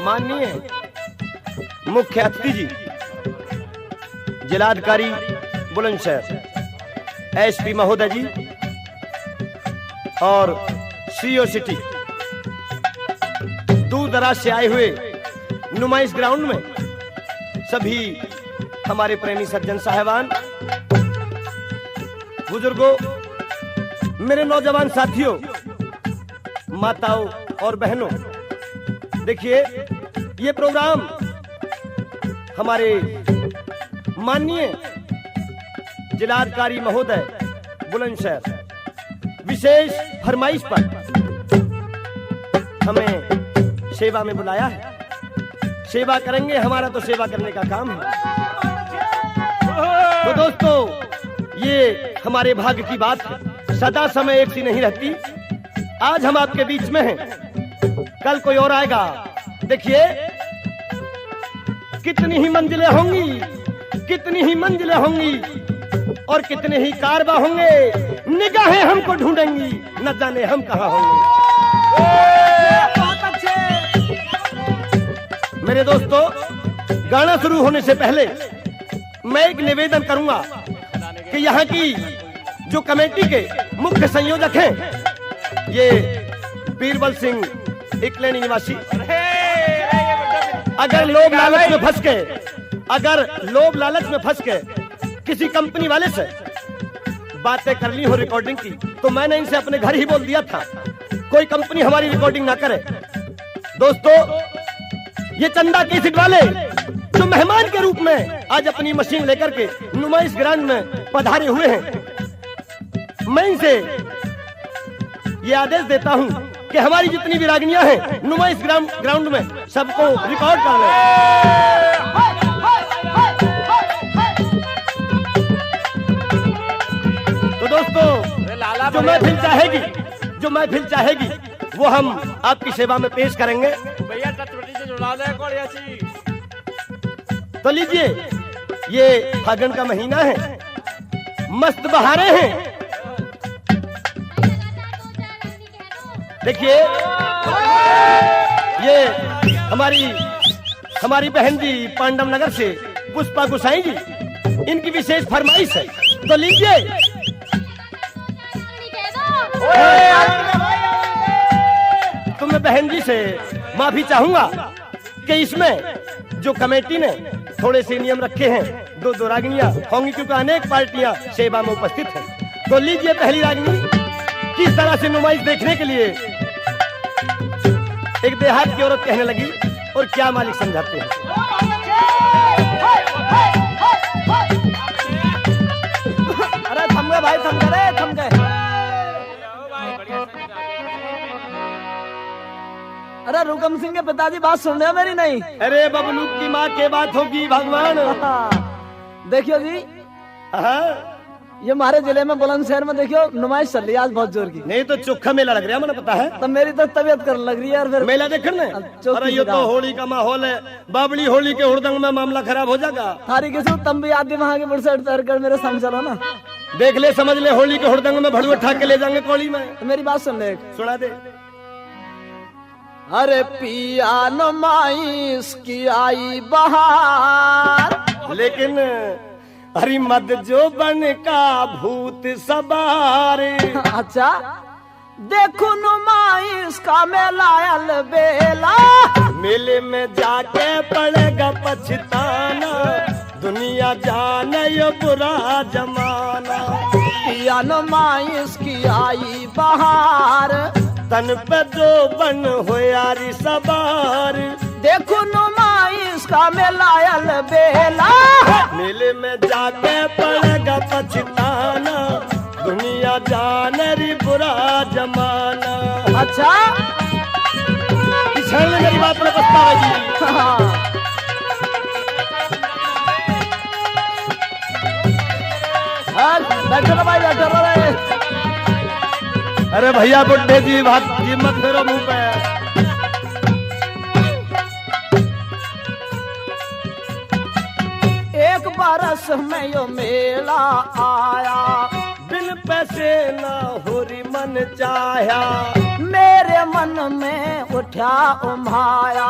माननीय मुख्य अतिथि जी, जिलाधिकारी बुलंदशहर एसपी महोदय जी और सीओ सिटी, दूर दराज से आए हुए नुमाइश ग्राउंड में सभी हमारे प्रेमी सज्जन साहिबान, बुजुर्गों, मेरे नौजवान साथियों, माताओं और बहनों, देखिए ये प्रोग्राम हमारे माननीय जिलाधिकारी महोदय बुलंदशहर विशेष फरमाइश पर हमें सेवा में बुलाया है। सेवा करेंगे, हमारा तो सेवा करने का काम है। तो दोस्तों, ये हमारे भाग्य की बात है, सदा समय एक सी नहीं रहती। आज हम आपके बीच में हैं, कल कोई और आएगा। देखिए कितनी ही मंजिलें होंगी, कितनी ही मंजिलें होंगी और कितने ही कारवा होंगे, निगाहें हमको ढूंढेंगी, न जाने हम कहां होंगे। बहुत अच्छे मेरे दोस्तों, गाना शुरू होने से पहले मैं एक निवेदन करूंगा कि यहाँ की जो कमेटी के मुख्य संयोजक हैं, ये बीरबल सिंह इकलेनी निवासी, अगर लोभ लालच में फंस के किसी कंपनी वाले से बातें करनी हो रिकॉर्डिंग की, तो मैंने इनसे अपने घर ही बोल दिया था कोई कंपनी हमारी रिकॉर्डिंग ना करे। दोस्तों, ये चंदा कैसेट वाले जो मेहमान के रूप में आज अपनी मशीन लेकर के नुमाइश ग्राउंड में पधारे हुए हैं, मैं इनसे ये आदेश देता हूं कि हमारी जितनी भी रागनियां हैं नुमाइश ग्राउंड में सबको रिकॉर्ड कर लें। तो दोस्तों, जो महफिल चाहेगी वो हम आपकी सेवा में पेश करेंगे। भैया से जुड़ा दे कोड़ियासी। तो लीजिए, ये फागुन का महीना है, मस्त बहारें हैं। देखिए ये हमारी बहन जी पांडव नगर से पुष्पा गुसाई जी, इनकी विशेष फरमाइश है, तो लीजिए। तो मैं बहन जी से माफी चाहूंगा कि इसमें जो कमेटी ने थोड़े से नियम रखे हैं, दो रागिनियां होंगी क्योंकि अनेक पार्टियां सेवा में उपस्थित हैं। तो लीजिए पहली रागिनी, किस तरह से नुमाइश देखने के लिए एक देहात की औरत कहने लगी और क्या मालिक समझाते हैं। अरे थम गए भाई, थम गए। अरे रुकम सिंह के पिताजी बात सुन रहे हो मेरी? नहीं। अरे बबलू की माँ के बात होगी भगवान। देखियो जी, ये हमारे जिले में बुलंदशहर में देखियो नुमाइश चल रही है आज बहुत जोर की। नहीं तो चोखा मेला लग रहा है, मैंने पता है। तो मेरी तो तबीयत करने लग रही है यार, फिर मेला देखने। अरे ये तो होली का माहौल है, बाबली होली के हुड़दंग में मामला खराब हो जाएगा। थारी किसी तुम भी आदि वहाँ के बुरसट कर मेरे संग चलो ना। देख ले, समझ ले, होली के हुड़दंग में भड़ुआ ठाक के ले जाएंगे कोली में। तो मेरी बात सुन ले, सुना दे। अरे पिया नुमाइश की आई बहार, लेकिन हरी मद जो बन का भूत सवार। अच्छा, देखो नुमाइश का मेला आयल बेला, मेले में जाके पड़ेगा पछताना, दुनिया जाने ये बुरा जमाना। पिया नुमाइश की आई बहार, तन पे जो बन हो यारी सवार। देखो नुमाइश का मेला आयल बेला, मेले में जाके पड़ेगा पछताना, दुनिया जाने री बुरा जमाना। अच्छा, पिछड़ ले मेरी बात में पछतावा जी। बैठो भाई, बैठो भाई। अरे भैया बुड्ढे जी, बात जी मत फेरो मुंह पे। एक बरस में यो मेला आया, बिन पैसे ना हो री मन चाहा, मेरे मन में उठा उम्हाया,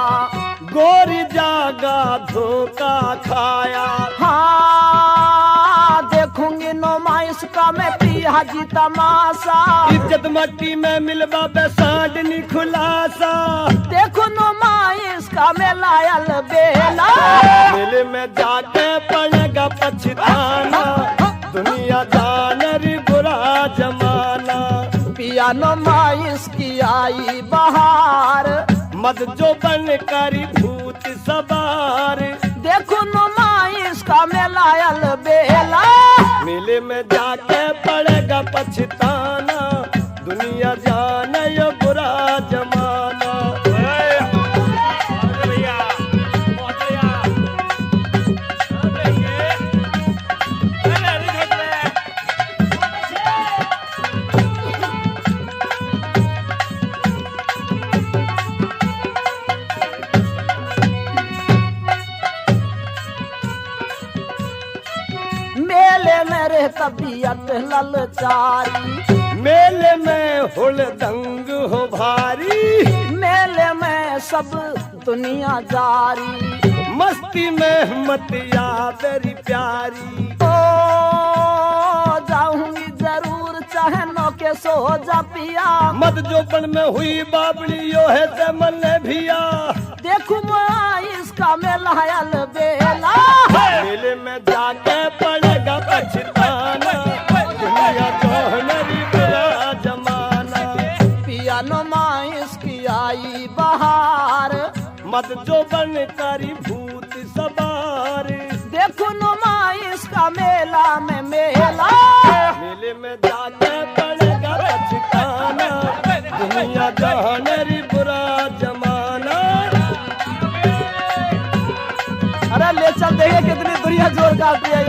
गोरी जागा धोखा खाया। हाँ देखूंगी नुमाइश का मैं पिया जी तमाशा, इज्जत मट्टी में मिलवा बेसाडनी खुलासा, देखो नुमाइश का मैं लायल बेला, दिल में जाके पड़ेगा पछताना, दुनिया जानरी बुरा जमाना। पिया नुमाइश की आई बहार, मत जो बन करी भूत सवार, देखो नुमाइश का मैं लायल बेला, मेले में जाके पड़ेगा पछताना, दुनिया जाने ये बुरा जमाना। भैया बहुत भैया मेले मेरे तबीयत ललचारी, मेले में हुड़दंग हो भारी, मेले में सब दुनिया जारी, मस्ती में मतिया तेरी प्यारी। ओ जाऊंगी जरूर चाहे नो के सो जा पिया, मत जो बन में हुई बाबली यो है ते मन भिया, देखू इसका मैं लायल बेला, मेले में जाके पड़ेगा पछताना, दुनिया जोहनरी बुरा जमाना। पिया नुमाइश की आई बहार, मत जो बन करी भूत सवार, देखो नुमाइश का मेला में मेला, मेले में जाके पड़ेगा पछताना, दुनिया जहानरी बुरा जमाना। अरे ले चल देखे कितनी दुनिया जोर काटती है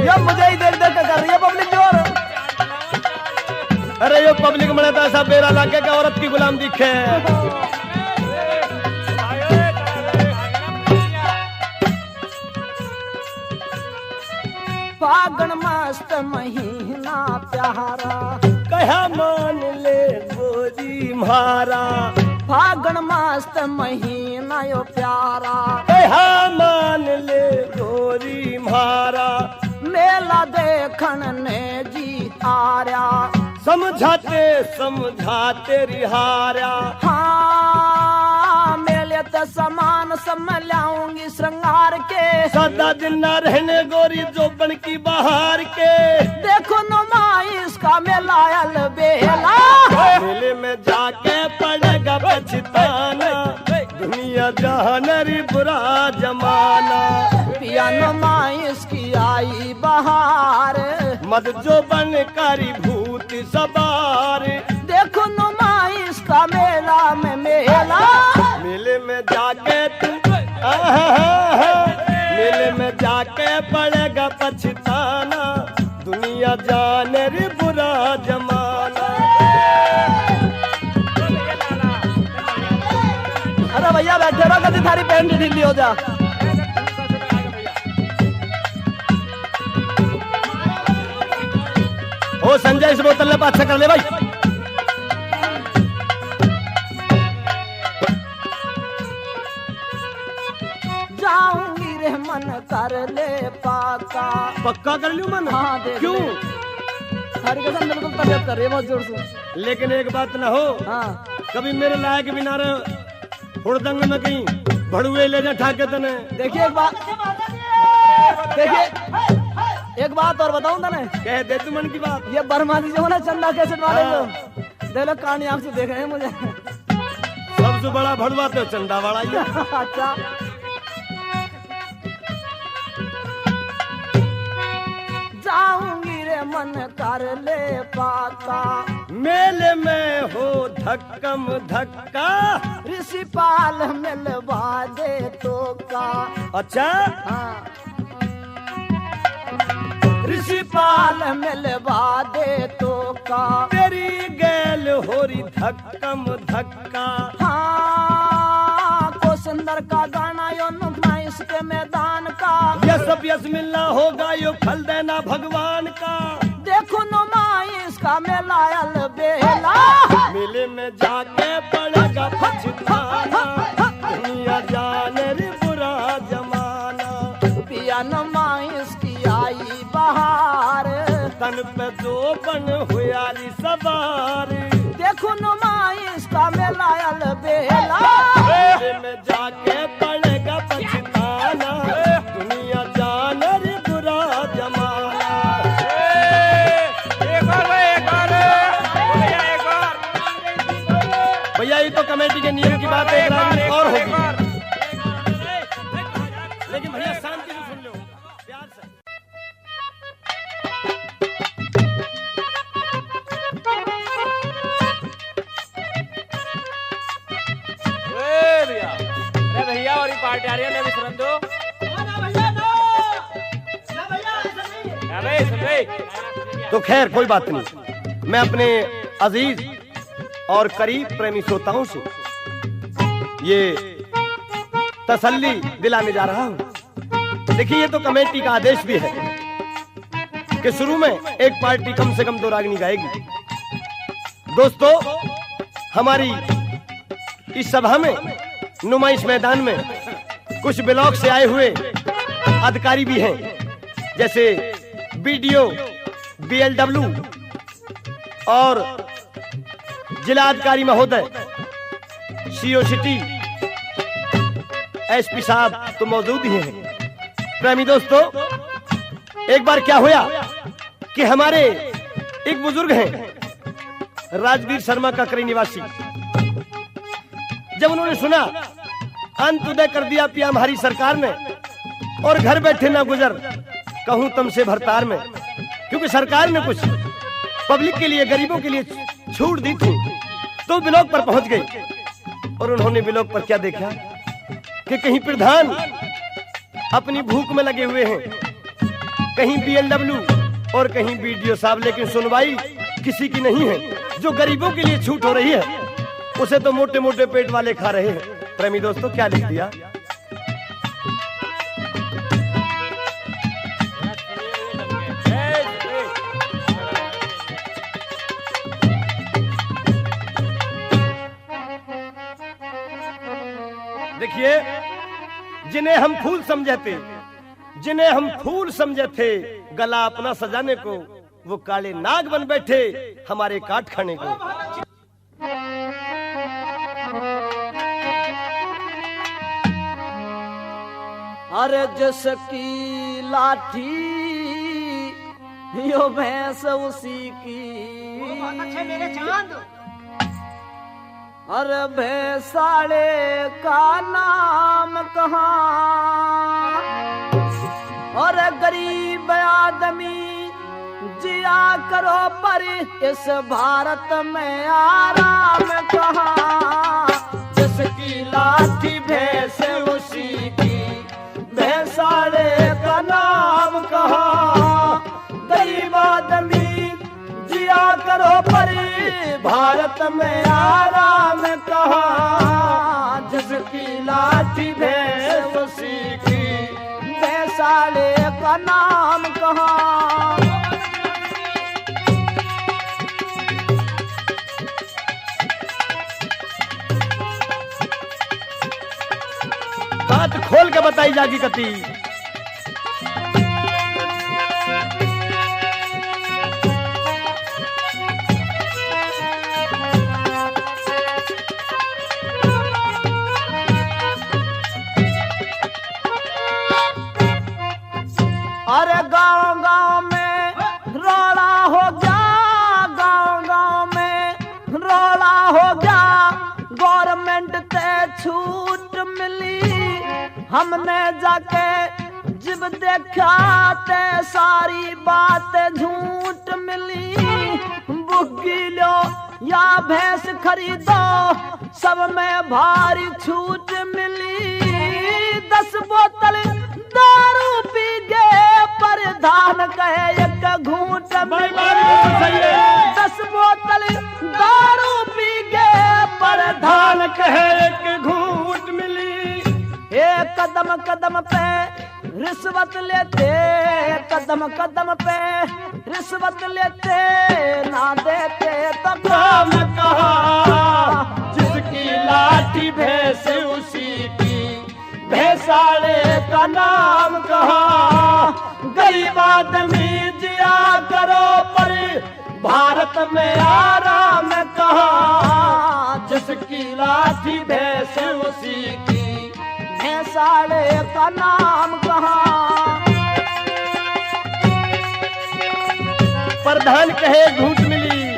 यो मुझे ही देख देख कर रही है पब्लिक जोर। अरे यो पब्लिक में तो ऐसा बेरा लागे कि औरत की गुलाम दिखे। फागुन मस्त महीना प्यारा, कहा मान ले गोरी म्हारा, फागुन मस्त महीना यो प्यारा, कहा मान ले गोरी म्हारा, मेला देखन ने जी आर्या, समझाते समझाते रिहारा। हाँ मेले तो सामान सब मैं लाऊंगी श्रृंगार के, सदा दिन न रहने गोरी जोबन की बहार के, देखो नुमाइश का मेला आयल बेला, मेले में जाके पड़ेगा पछताना, दुनिया जहानरी बुरा जमाना। पिया नुमाइश की आई बहार, मत जो बन करी भूत सवार, देखो नुमाइश का मेला में मेला, मेले में जाके तू मेले में जाके पड़ेगा पछताना, दुनिया जाने रे बुरा जमाना। अरे भैया बैठे रहो कभी थारी पैंट ढीली हो जा। ओ संजय इस बोतल ले पाछा कर ले भाई। जाऊंगी रे मन कर ले पाका, पक्का कर लूं मन। हाँ, देख क्यों? ले। हर कसम बिल्कुल तबियत कर रही है बहुत जोर से। लेकिन एक बात ना हो, हाँ कभी मेरे लायक भी ना रहे हुड़दंग में कहीं भड़ुए ले जा ठाके तने। देखिए एक बात, देखिए एक बात और बताऊं तने, कह दे तू मन की बात। ये बर्मा जी जो है ना चंदा कैसे वाले जो दे लो कहानी आंख से देख रहे हैं मुझे। सबसे बड़ा भड़ुआ तो चंदा वाला ही है। अच्छा जाऊंगी रे मन कर ले पाका, मेले में हो धक्कम धक्का। ऋषि पाल मिलवा दे तो का। अच्छा हाँ ऋषि पाल मिलवा दे तो का। तेरी गैल होरी धक्कम धक्का। हाँ को सुंदर का गाना यो नुमाइश के मैदान का। यस अब यस मिलना होगा यो फल देना भगवान का। देखो नुमाइश इसका में लायल बेला। मेले में जाके पड़ेगा पछताना, दुनिया जाने रे बुरा जमाना। पिया नुमाइश की आई बहार, तन पे जो बन हुआरी सवार। देखो नुमाइश का में लायल बेला। मेले में जाके पड़ेगा पछताना, दुनिया जाने रे बुरा जमाना। भैया ये तो कमेटी के नियम की बात है, एक रात और होगी, लेकिन भैया शांति से सुन लो, प्यार से। भैया, अरे भैया और ये पार्टी आ रही है, नहीं सुन दो। अरे सुन भाई। तो खैर कोई बात नहीं, मैं अपने अजीज और करीब प्रेमी श्रोताओं से ये तसल्ली दिलाने जा रहा हूं। देखिए ये तो कमेटी का आदेश भी है कि शुरू में एक पार्टी कम से कम 2 रागनी गाएगी। दोस्तों हमारी इस सभा में, नुमाइश मैदान में कुछ ब्लॉक से आए हुए अधिकारी भी हैं, जैसे बीडीओ, बीएलडब्ल्यू और जिला अधिकारी महोदय, सीओ सिटी, एसपी साहब तो मौजूद ही हैं। प्रेमी दोस्तों एक बार क्या हुआ कि हमारे एक बुजुर्ग हैं राजवीर शर्मा ककरी निवासी, जब उन्होंने सुना अंत्योदय कर दिया पिया हमारी सरकार ने और घर बैठे ना गुजर कहूं तुमसे भरतार में, क्योंकि सरकार ने कुछ पब्लिक के लिए, गरीबों के लिए छूट दी थी, तो ब्लॉक पर पहुंच गए। और उन्होंने ब्लॉक पर क्या देखा कि कहीं प्रधान अपनी भूख में लगे हुए हैं, कहीं बीएलडब्ल्यू और कहीं बीडीओ साहब, लेकिन सुनवाई किसी की नहीं है। जो गरीबों के लिए छूट हो रही है उसे तो मोटे मोटे पेट वाले खा रहे हैं। प्रेमी दोस्तों क्या लिख दिया, देखिए जिन्हें हम फूल समझे थे, जिन्हें हम फूल समझे थे गला अपना सजाने को, वो काले नाग बन बैठे हमारे काट खाने को। अरे जिसकी लाठी यो भैंस उसी की, अरे भैंसाले का नाम कहाँ, और गरीब आदमी जिया करो पर इस भारत में आराम कहाँ। जिसकी लाठी भैंस उसी की, भैंसाले का नाम कहाँ। गरीब आदमी जिया करो पर भारत में आराम कहाँ। जिसकी लाठी भैंस उसी की, भैंसाले का नाम कहाँ। बात खोल के बताई जागी कती। अरे गांव गांव में रोला हो गया, गांव गांव में रोला हो गया। गवर्नमेंट ते छूट मिली, हमने जाके जब देखा ते सारी बात झूठ मिली। बुग्गी लो या भैंस खरीदो, सब में भारी छूट मिली। 10 बोतल दारू पी गए प्रधान कहे एक घूंट मिली। 10 बोतल दारू पी गए प्रधान कहे एक घूंट मिली। एक कदम कदम पे रिश्वत लेते कदम कदम पे, रिश्वत लेते ना देते तो काम कहा, जिसकी लाठी भैंस उसी की, भैंसाले का नाम कहा। गरीब आदमी जिया करो पर भारत में आराम कहा, जिसकी लाठी भैंस उसी की, भैंसाले का नाम कहाँ। प्रधान कहे घूंट मिली।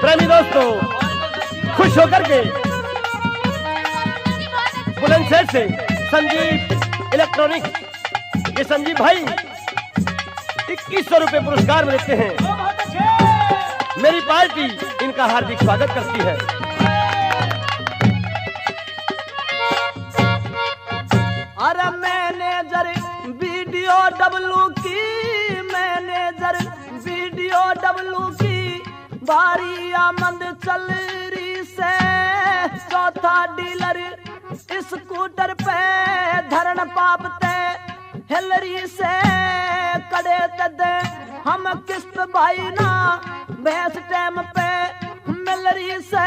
प्रेमी दोस्तों, खुश होकर के बुलंदशहर से संजीव इलेक्ट्रॉनिक, ये संजीव भाई 2100 रुपए पुरस्कार मिलते हैं। मेरी पार्टी इनका हार्दिक स्वागत करती है। अरे मैनेजर वीडियो डब्लू की, मैनेजर वीडियो डब्लू की, बारी आमद चल रही से, चौथा डीलर स्कूटर पे धरण पापते, हिलरी से कड़े तदे हम किस्त भाई ना, भैंस टाइम पे मिलरी से,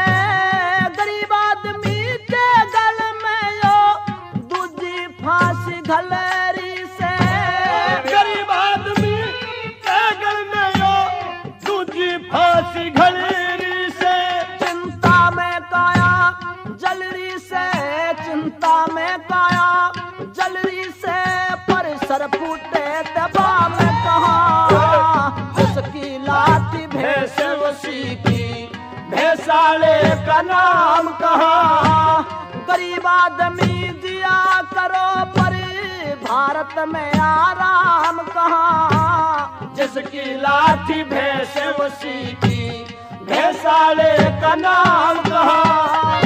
गरीब आदमी के गल में यो दूजी फांसी घलरी से, गरीब आदमी के गल में यो दूजी फांसी घलरी से, चिंता में काया जलरी से, चिंता में काया जलरी से, पर सर फूटे दबा में कहा, उसकी लाठी भैंस उसी की, भैंसाले का नाम कहा। गरीब आदमी दिया करो पर भारत में आराम कहाँ, जिसकी लाठी भैंस उसी की, भैंसाले का नाम कहा।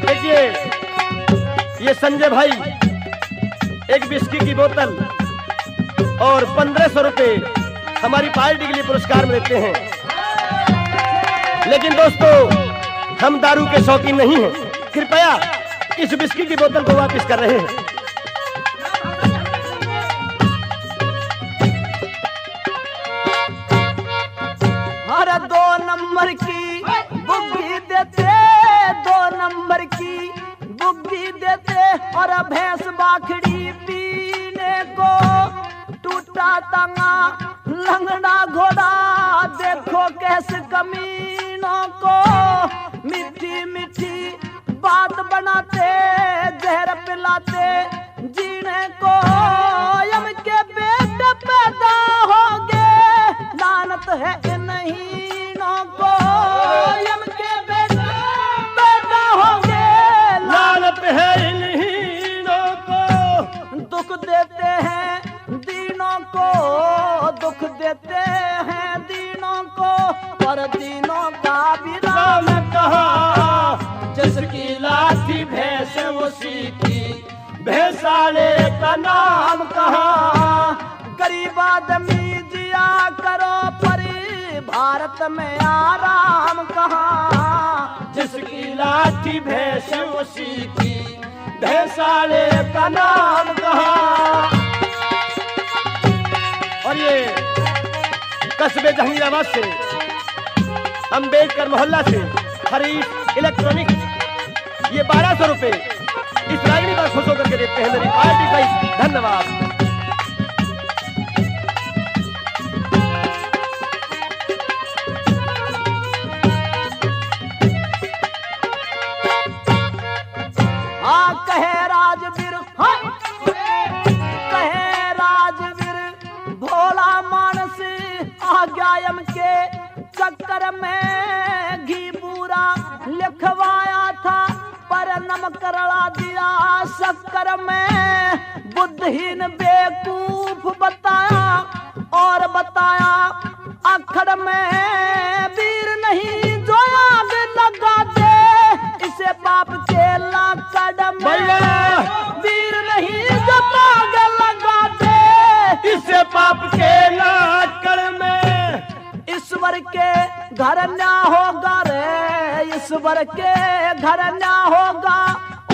देखिए ये संजय भाई एक बिस्की की बोतल और 1500 रुपए हमारी पार्टी के लिए पुरस्कार मिलते हैं। लेकिन दोस्तों हम दारू के शौकीन नहीं हैं, कृपया इस बिस्की की बोतल को वापस कर रहे हैं। अरे 2 नंबर की बुग्गी देते, 2 नंबर की बुग्गी देते, और भैंस बाखड़ी पीने को, टूटा तंगा लंगड़ा घोड़ा देखो कैसे कमीनों को, मीठी मीठी बात बनाते, जहर पिलाते जीने को, यम के बेटे पैदा होगे, लानत है इन्हीं को, यम के बेटे पैदा होगे, लानत है इन्हीं को, दुख देते हैं दीनों को, दुख देते हैं दीनों को, पर दीनों का भी राम कहा, जिसकी लाठी भैंस उसी की, भैंसाले का नाम कहा। गरीब आदमी जिया करो पर भारत में आराम कहाँ, जिसकी लाठी भैंस उसी की, भैंसाले का नाम कहा। और ये कस्बे जहांगीराबाद से, अम्बेडकर मोहल्ला से हरीश इलेक्ट्रॉनिक, ये 1200 रुपए इस रागिनी पर खुश होकर के देते हैं। मेरी पार्टी का धन्यवाद। कहे राजवीर, कहे राजवीर भोला मानस आ गया यम के चक्कर में, घी पूरा लिखवाया था पर नमक रला दिया शक्कर में, बुद्धहीन बेवकूफ बताया और बताया अखड़ में, वीर नहीं जो आग लगा दे इसे पाप के लाकड़ में, वीर नहीं जो आग लगा दे इसे पाप के लाकड़ में, ईश्वर के घर ना होगा रे, ईश्वर के घर ना होगा,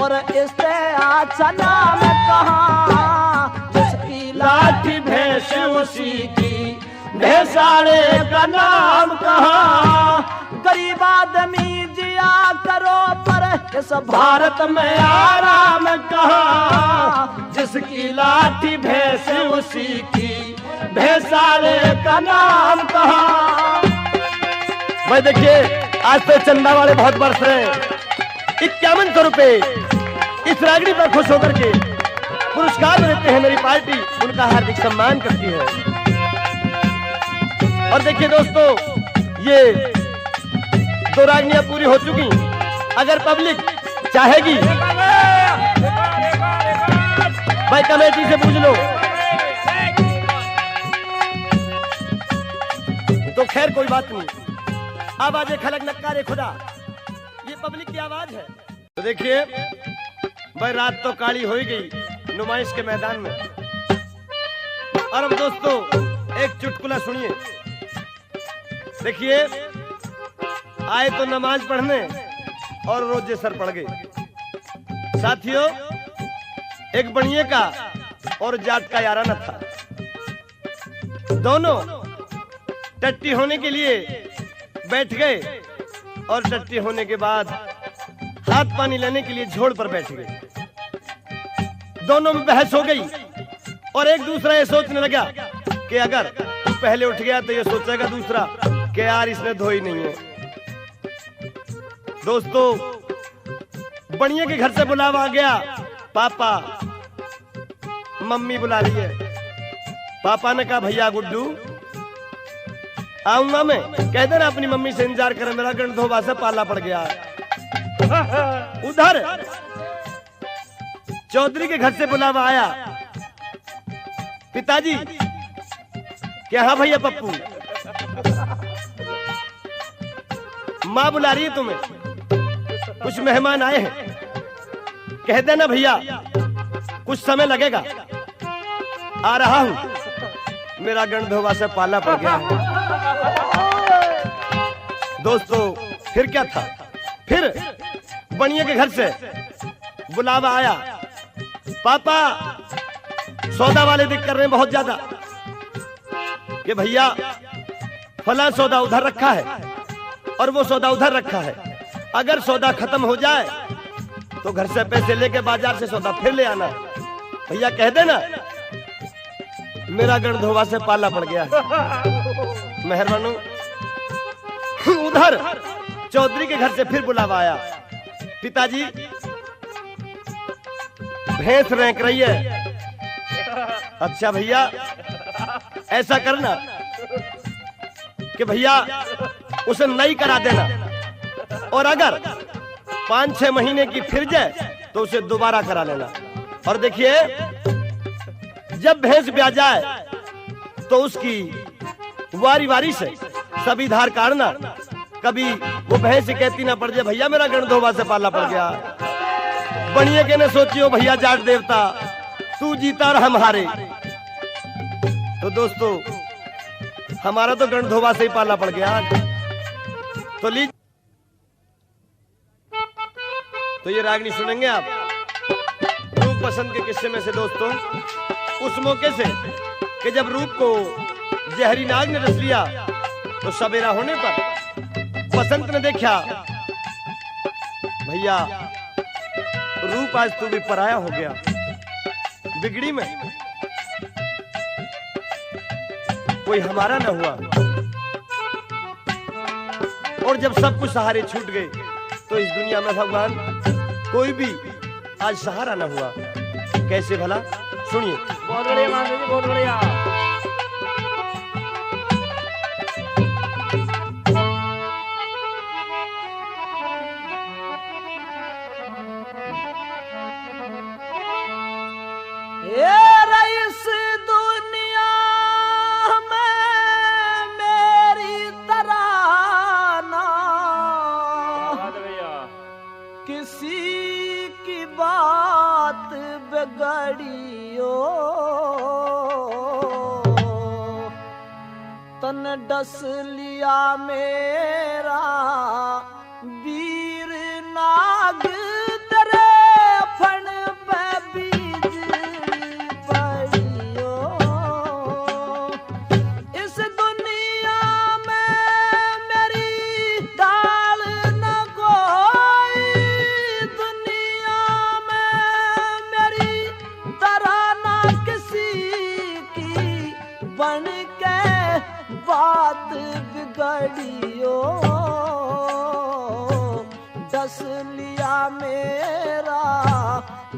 और इससे अच्छा नाम कहाँ। लाठी भैंस उसी की, भैंसाड़े का नाम कहाँ। गरीब आदमी जिया करो पर इस भारत में आराम कहाँ, जिसकी लाठी भैंस उसी की, भैंसाड़े का नाम कहाँ। भाई देखिए, आज तो चंदा वाले बहुत बरस रहे हैं। 5100 रुपए इस रागड़ी पर खुश होकर के पुरस्कार देते हैं। मेरी पार्टी उनका हार्दिक सम्मान करती है। और देखिए दोस्तों, ये 2 रागनियां पूरी हो चुकी। अगर पब्लिक चाहेगी भाई कमेटी से पूछ लो, तो खैर कोई बात नहीं। आवाज खलक नक्कारे खुदा, ये पब्लिक की आवाज है। तो देखिए भाई, रात तो काली हो ही गई नुमाइश के मैदान में। और अब दोस्तों एक चुटकुला सुनिए। देखिए, आए तो नमाज पढ़ने और रोजे सर पड़ गए। साथियों, एक बनिए का और जाट का याराना था। दोनों टट्टी होने के लिए बैठ गए और टट्टी होने के बाद हाथ पानी लेने के लिए झोड़ पर बैठ गए। दोनों में बहस हो गई और एक दूसरा ये सोचने लगा कि अगर तू पहले उठ गया तो ये सोचेगा दूसरा कि यार इसने धोई नहीं है। दोस्तों, बनिए के घर से बुलावा आ गया। पापा, मम्मी बुला रही है। पापा ने कहा भैया गुड्डू आऊंगा मैं, कह देना अपनी मम्मी से इंतजार करे, मेरा गण धोबा से पाला पड़ गया। उधर चौधरी के घर से बुलावा आया। पिताजी, क्या हाँ भैया पप्पू, माँ बुला रही है तुम्हें, कुछ मेहमान आए हैं, कह देना भैया कुछ समय लगेगा, आ रहा हूं, मेरा गणधोबा से पाला पड़ गया है। दोस्तों, फिर क्या था, फिर बनिए के घर से बुलावा आया। पापा, सौदा वाले दिख कर रहे हैं बहुत ज्यादा कि भैया फला सौदा उधर रखा है और वो सौदा उधर रखा है, अगर सौदा खत्म हो जाए तो घर से पैसे लेके बाजार से सौदा फिर ले आना। भैया कह देना मेरा गणधोबा से पाला पड़ गया है, मेहरबानो। उधर चौधरी के घर से फिर बुलावा आया। पिताजी, भैंस रेंक रही है। अच्छा भैया, ऐसा करना कि भैया उसे नई करा देना, और अगर 5-6 महीने की फिर जाए तो उसे दोबारा करा लेना। और देखिए, जब भैंस ब्याह जाए तो उसकी वारी वारी से सभी धार काटना। कभी वो भैंस कहती ना पड़ जाए भैया मेरा गणधोबा से पाला पड़ गया। बनिए के ने सोचियो भैया जाट देवता तू जीता और हम हारे। तो दोस्तों, हमारा तो गणधोबा से ही पाला पड़ गया। तो लीजिए, तो ये रागनी सुनेंगे आप रूप पसंद के किस्से में से। दोस्तों, उस मौके से कि जब रूप को जहरी नाग ने रस लिया तो सवेरा होने पर बसंत ने देखा भैया रूप आज तू भी पराया हो गया, बिगड़ी में कोई हमारा न हुआ। और जब सब कुछ सहारे छूट गए तो इस दुनिया में भगवान कोई भी आज सहारा न हुआ। कैसे भला, सुनिए। बहुत बढ़िया मान लीजिए, बहुत बढ़िया। इस दुनिया में मेरी तरह ना किसी की बात बिगड़ियो, तन डस लिया मेरा वीर नाग, तेरे फण पे बीज पड़ियो। पड़ियो, डस लिया मेरा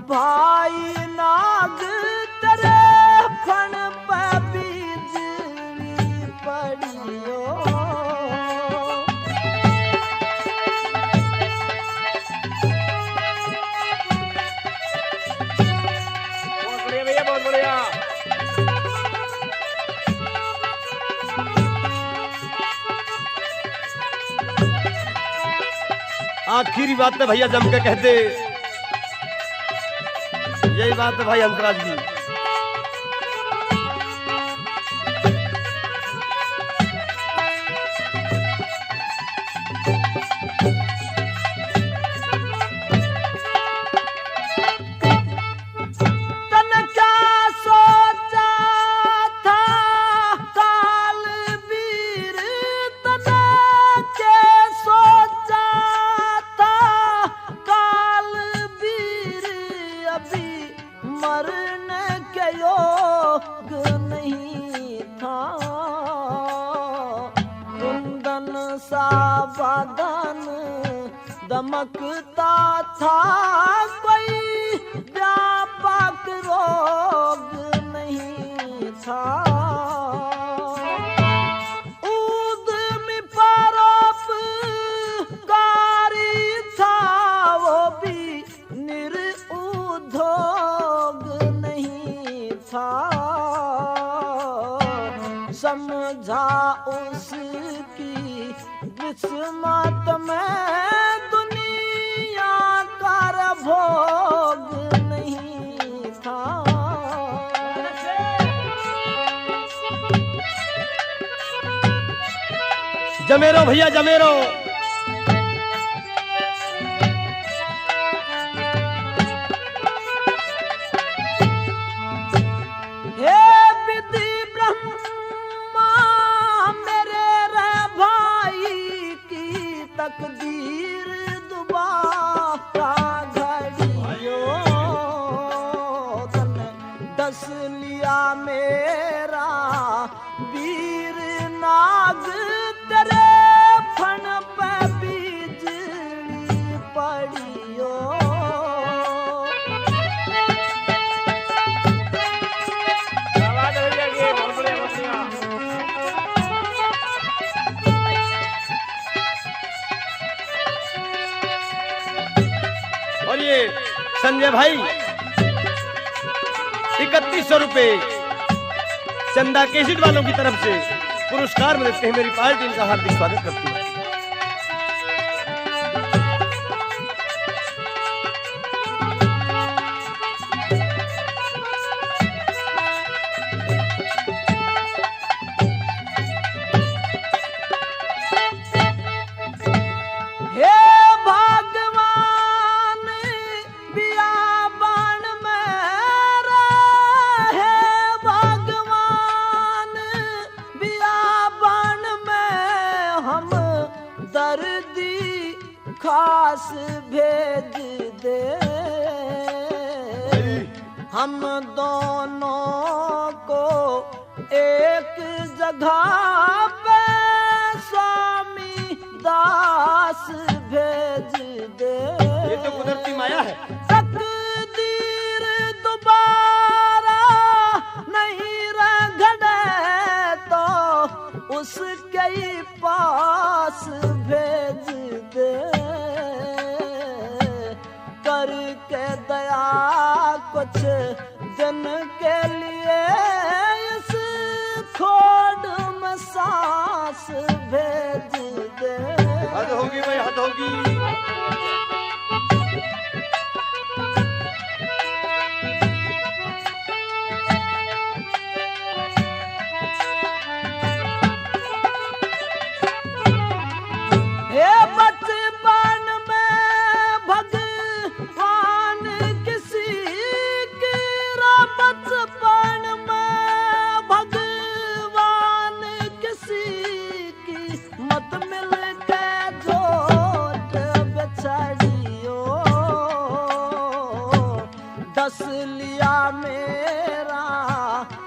भाई नाग तेरे फण पे बिजली पड़ियो। बहुत बढ़िया भैया, बहुत बढ़िया। आखिरी बात है भैया जम के कहते, यही बात है भाई हंसराज जी। तन क्या सोचा था काल वीर, तन क्या सोचा था काल वीर, अभी मरने के योग नहीं था। कुंदन सा बदन दमकता था, कोई व्यापक रोग नहीं था। उद्यमी परोपकारी था, वो भी निरुद्योग नहीं था। समझा उसकी किस्मत में दुनिया का भोग नहीं था। जमेरो भैया जमेरो। हे विधि ब्रह्मा मेरे रे भाई की तकदीर दुबारा घड़ियो, तने डस लिया मेरा वीर नाग तेरे फण पे बिजली पड़ियो। क्या बात है भैया की, बहुत बढ़िया, बहुत बढ़िया। और ये संजय भाई 3100 रुपए चंदा केसिट वालों की तरफ से पुरस्कार में देते हैं। मेरी पार्टी इनका हार्दिक स्वागत करती है। हे भगवान बियाबान में रहे, भगवान बियाबान में हम दर्दी खास भेज दे। हम दोनों को एक जगह पे स्वामी दास भेज दे। ये तो कुदरती माया है। तकदीर दोबारा नहीं रगड़े तो उसके ही पास भेज दे। करके दया कुछ दिन के लिए इस खोड में सांस भेज दे। हद होगी भाई, हद होगी। हे बचपन में भगवान किसी की बचपन में भगवान किसी की मत मिल के झोट बेचारियो। डस लिया मेरा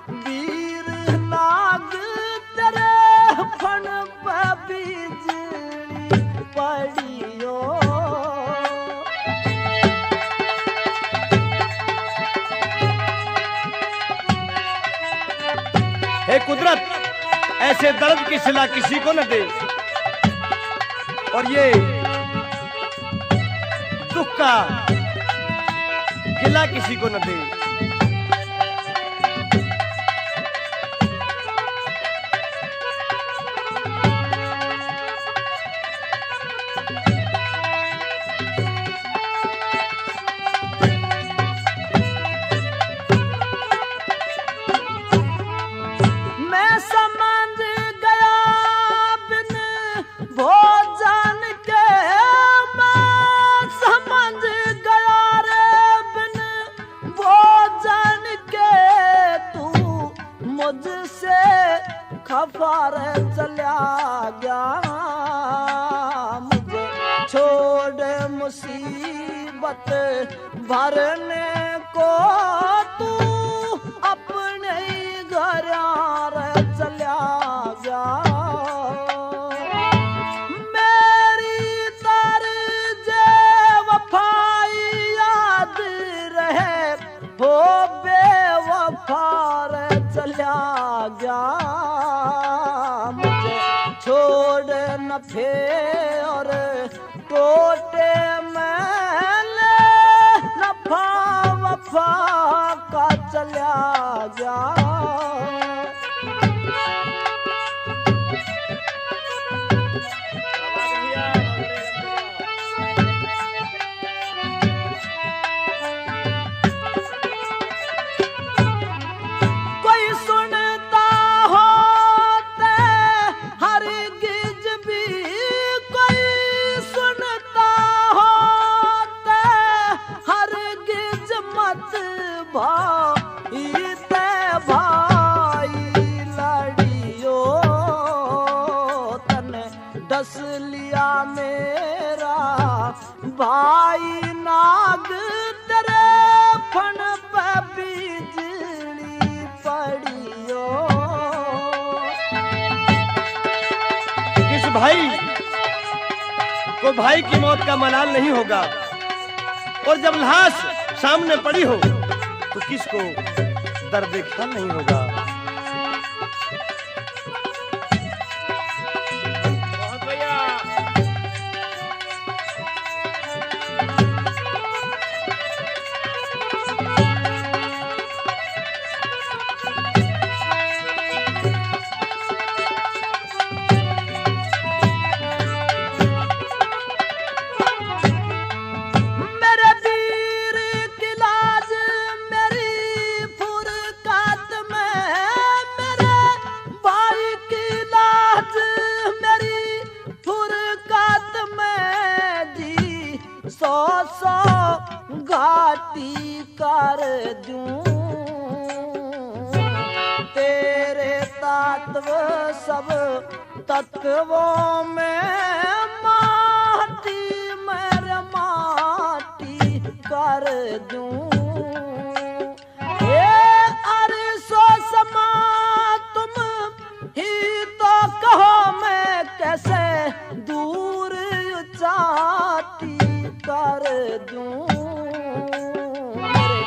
वीर नाग तेरे फण पे भी कुदरत ऐसे दर्द की सिला किसी को न दे, और ये दुख का गिला किसी को न दे। मैं समझ गया बिन भोजन के, मैं समझ गया रे बिन भोजन के, तू मुझसे खफा रे चला गया। मुझे छोड़ मुसीबत भरने को तू अपने ही घर चला गया। मेरी तर्ज वफाई याद रहे, हो बेवफा रे चला गया। मुझे छोड़ न फेर टोटे मैंने, नफा वफा का चला गया। कोई सुनता हो ते हरगिज भी, कोई सुनता हो ते हरगिज मत भाई ते भाई लड़ियो। तने डस लिया मेरा भाई नाग, तेरे फन पे बिजली पड़ियो। किस भाई को भाई की मौत का मलाल नहीं होगा, और जब लाश सामने पड़ी हो तो किसको दर्द ख्याल नहीं होगा। बहुत भैया। मेरे वीर की लाज मेरी फुरकत में, मेरे भाई की लाज मेरी फुरकत में जी। 100 घाटी कर दूं, तेरे तत्व सब तत्वों में माटी मेरे माटी कर दूं। ए अरसो समा तुम ही तो कहो, मैं कैसे दूर चाटी कर दूं। मेरे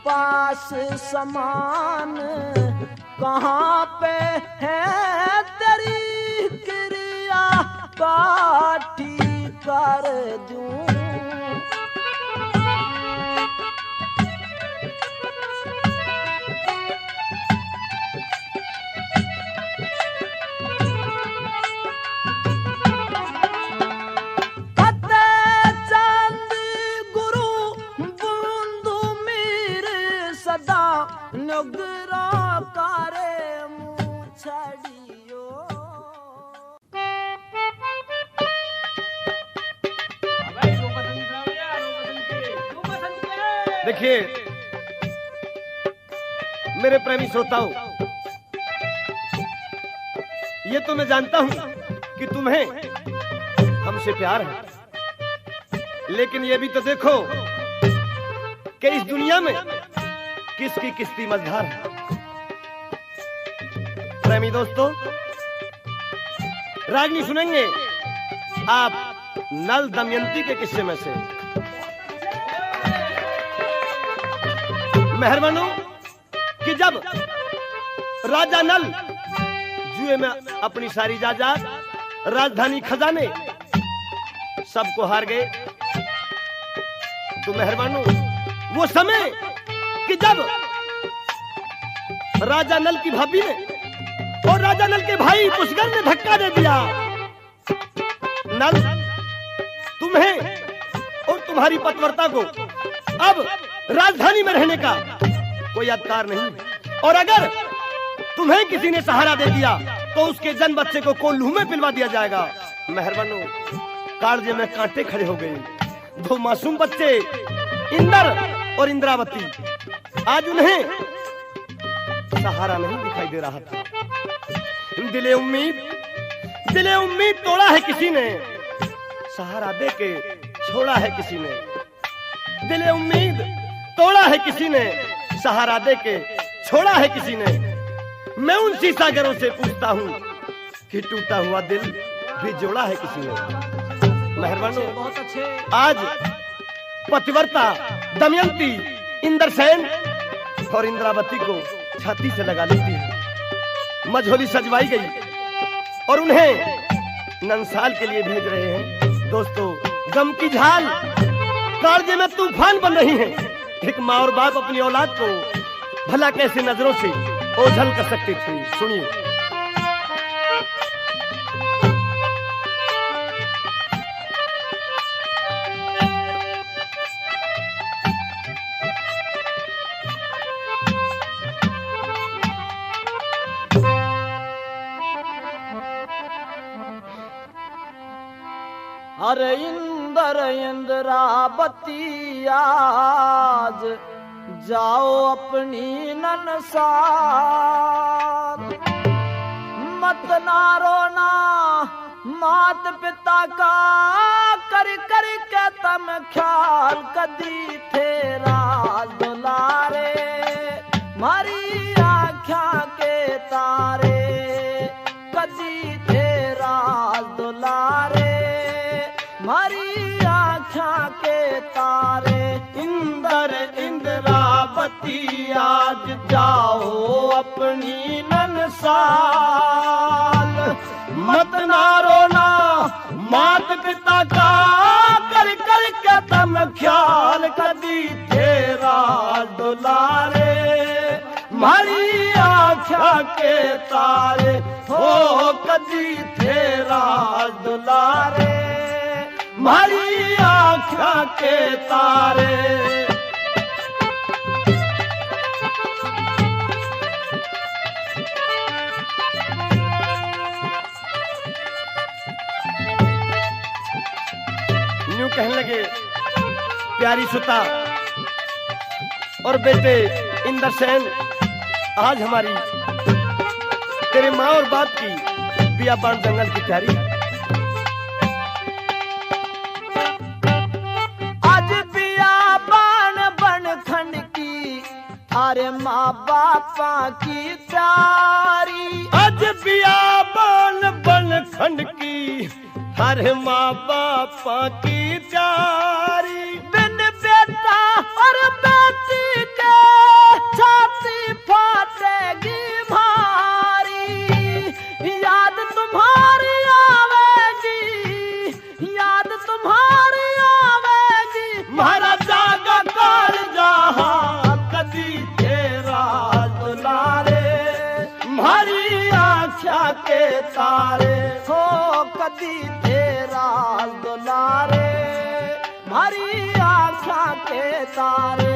पास समान कहाँ पे है, तेरी क्रिया काटी कर दूं। फतेह चंद गुरु बूंदू मीर सदा नुगरा करे मुँह छड़ियो। भाई दो पसंद सुनाओ भैया, दो पसंद के। देखिए मेरे प्रेमी श्रोताओं, ये तो मैं जानता हूं कि तुम्हें हमसे प्यार है, लेकिन ये भी तो देखो कि इस दुनिया में किसकी किस्ती मझधार है। प्रेमी दोस्तों, रागनी सुनेंगे आप नल दमयंती के किस्से में से। मेहरबानो कि जब राजा नल जुए में अपनी सारी जायदाद, राजधानी, खजाने सबको हार गए। तो मेहरबानो, वो समय कि जब राजा नल की भाभी ने और राजा नल के भाई पुष्कर ने धक्का दे दिया। नल, तुम्हें और तुम्हारी पतिव्रता को अब राजधानी में रहने का कोई अधिकार नहीं, और अगर तुम्हें किसी ने सहारा दे दिया तो उसके जन्म बच्चे को कोल्हू में पिलवा दिया जाएगा। मेहरबानो, कालजे में कांटे खड़े हो गए। दो मासूम बच्चे इंद्र और इंद्रावती, आज उन्हें सहारा नहीं दिखाई दे रहा था। दिले उम्मीद तोड़ा है किसी ने, सहारा दे के छोड़ा है किसी ने। दिले उम्मीद तोड़ा है किसी ने, सहारा दे के छोड़ा है किसी ने। मैं उन सीसागरों से पूछता हूँ कि टूटा हुआ दिल भी जोड़ा है किसी ने। मेहरबानो, बहुत अच्छे। आज पतिव्रता दमयंती इंद्रसेन और इंद्रावती को छाती से लगा लेती है। मझोली सजवाई गई और उन्हें नंसाल के लिए भेज रहे हैं। दोस्तों, गम की झाल कालजे में तूफान बन रही है। एक माँ और बाप अपनी औलाद को भला कैसे नजरों से ओझल कर सकते थे। सुनिए। अरे इंद्रावती आज जाओ अपनी ननसार, मत ना रोना मात पिता का, कर कर के तम ख्याल कदी तेरा दुलारे, मारी आँखा के तारे कदी तेरा दुलारे, मारी आँखा के तारे। इंद्रावती आज जाओ अपनी ननसाल, मत ना रोना मात पिता का, कर कर के तम ख्याल कदी तेरा दुलारे, मारी आँखा के तारे हो कदी तेरा दुलारे, मारी आँखा के तारे। यूं कहने लगे, प्यारी सुता और बेटे इंद्रसेन, आज हमारी तेरे माँ और बाप की बियाबान जंगल की तैयारी। अरे माँ बापा की प्यारी, आज बियाबान बन खंड की, अरे माँ बापा की प्यारी। बिन बेटा और बेटी के छाती फाटेगी भारी, याद तुम्हारी आवेगी, याद तुम्हारी आवेगी, महाराजा का काल जहाँ कदी तेरा दुलारे, मारी आँखा के तारे हो कदी तेरा दुलारे, मारी आँखा के तारे।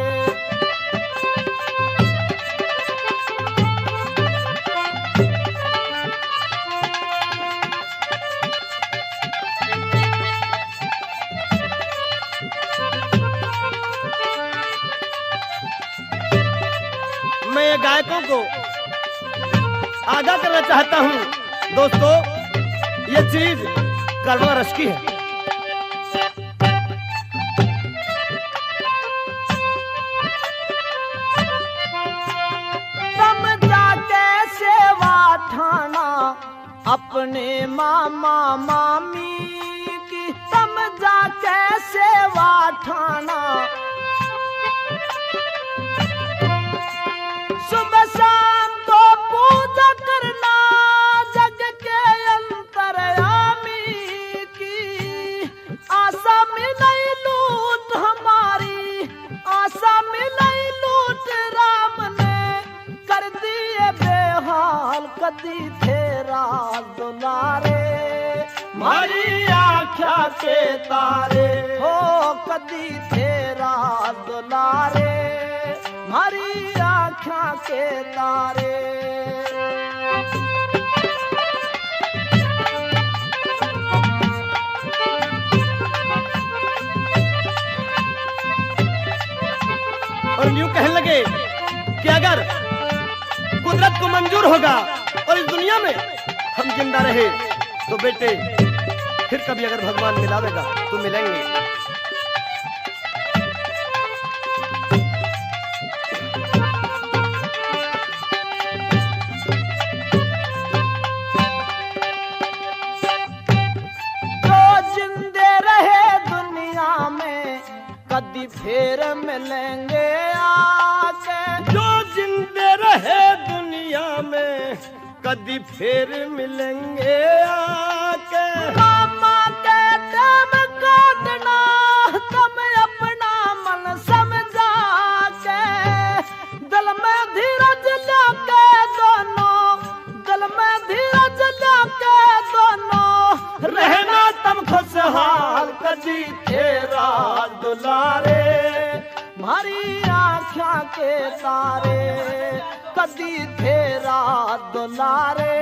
मैं गायकों को आगाह करना चाहता हूं, दोस्तों, ये चीज कड़वा रस की है। तम जाके सेवा ठाना अपने मामा मामी की, तम जाके सेवा ठाना, सुबह शाम को पूजा करना, के तारे हो कदी तेरा दुलारे मारी आँखा के तारे। और यूं कहने लगे कि अगर कुदरत को मंजूर होगा और इस दुनिया में हम जिंदा रहे तो बेटे फिर कभी अगर भगवान मिलावेगा तो मिलेंगे। कदी फिर मिलेंगे आके जो जिंदे रहे दुनिया में कदी फिर मिलेंगे आके। मामा के दम काटना तुम अपना मन समझा के दिल में धीरज लाके दोनों दिल में धीरज लाके दोनों रहना तुम खुशहाल कदी तेरा दुलारे मारी आँखा के तारे कदी तेरा दुलारे